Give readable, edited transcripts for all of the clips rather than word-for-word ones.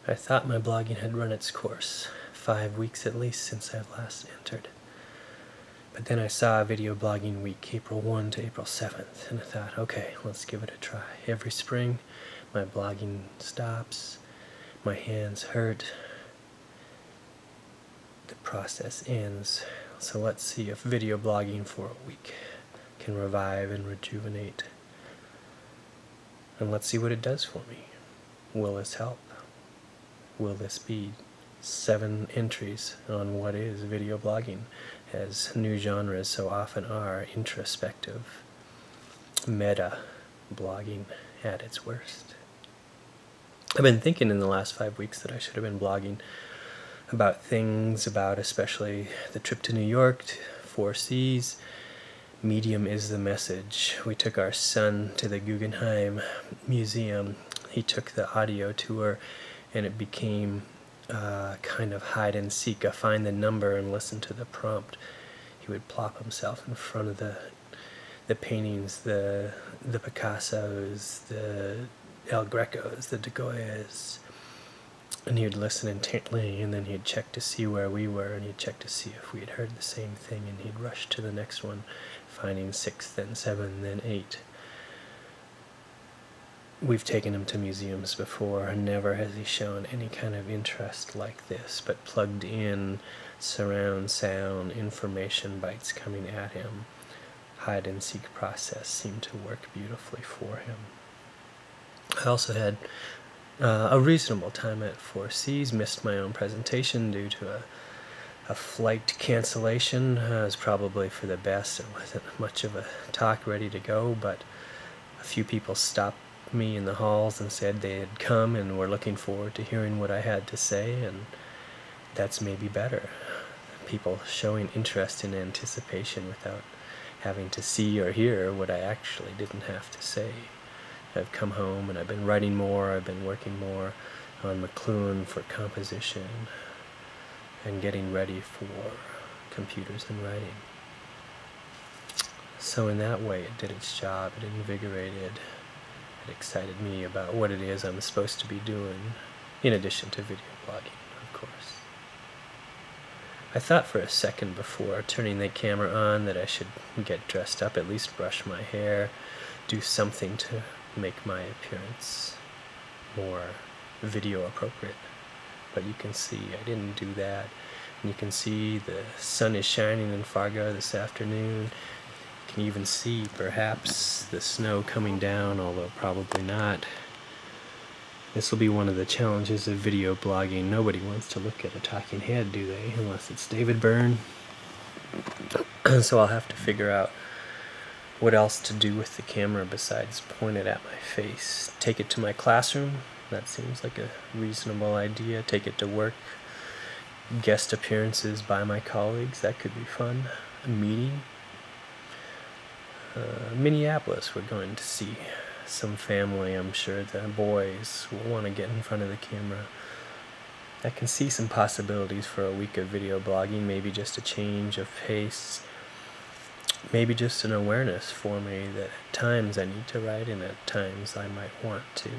I thought my blogging had run its course, 5 weeks at least since I last entered. But then I saw a video blogging week, April 1 to April 7th, and I thought, okay, let's give it a try. Every spring, my blogging stops, my hands hurt, the process ends. So let's see if video blogging for a week can revive and rejuvenate. And let's see what it does for me. Will this help? Will this be 7 entries on what is video blogging, as new genres so often are, introspective, meta blogging at its worst? I've been thinking in the last 5 weeks that I should have been blogging about things, about especially the trip to New York, 4 Cs. Medium is the message. We took our son to the Guggenheim Museum. He took the audio tour, and it became kind of hide and seek. I find the number and listen to the prompt. He would plop himself in front of the paintings, the Picassos, the El Grecos, the De Goyas, and he would listen intently, and then he'd check to see where we were, and he'd check to see if we had heard the same thing, and he'd rush to the next one, finding 6, then 7, then 8. We've taken him to museums before, and never has he shown any kind of interest like this, but plugged in surround sound, information bites coming at him. Hide and seek process seemed to work beautifully for him. I also had a reasonable time at 4 Cs, missed my own presentation due to a flight cancellation. It was probably for the best. It wasn't much of a talk ready to go, but a few people stopped me in the halls and said they had come and were looking forward to hearing what I had to say, and that's maybe better. People showing interest in anticipation without having to see or hear what I actually didn't have to say. I've come home and I've been writing more, I've been working more on McLuhan for composition and getting ready for computers and writing. So in that way it did its job, it invigorated, it excited me about what it is I'm supposed to be doing, in addition to video blogging, of course. I thought for a second before turning the camera on that I should get dressed up, at least brush my hair, do something to make my appearance more video appropriate. But you can see I didn't do that. And you can see the sun is shining in Fargo this afternoon. You can even see perhaps the snow coming down, although probably not. This will be one of the challenges of video blogging. Nobody wants to look at a talking head, do they? Unless it's David Byrne. So I'll have to figure out what else to do with the camera besides point it at my face. Take it to my classroom. That seems like a reasonable idea. Take it to work. Guest appearances by my colleagues. That could be fun. A meeting. Minneapolis, we're going to see some family. I'm sure the boys will want to get in front of the camera. I can see some possibilities for a week of video blogging. Maybe just a change of pace. Maybe just an awareness for me that at times I need to write and at times I might want to,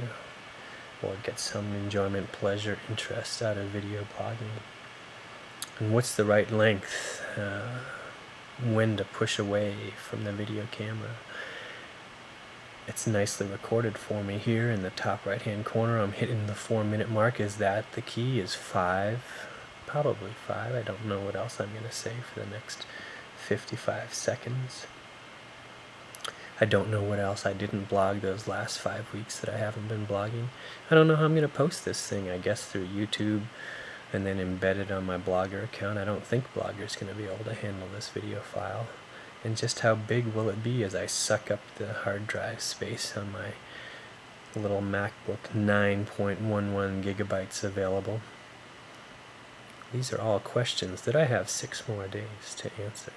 or get some enjoyment, pleasure, interest out of video blogging. And what's the right length? When to push away from the video camera. It's nicely recorded for me here in the top right hand corner. I'm hitting the 4-minute mark. Is that the key? Is 5? Probably 5. I don't know what else I'm going to say for the next 55 seconds. I don't know what else I didn't blog those last 5 weeks that I haven't been blogging. I don't know how I'm going to post this thing. I guess through YouTube and then embed it on my Blogger account. I don't think Blogger's going to be able to handle this video file. And just how big will it be as I suck up the hard drive space on my little MacBook, 9.11 gigabytes available. These are all questions that I have 6 more days to answer.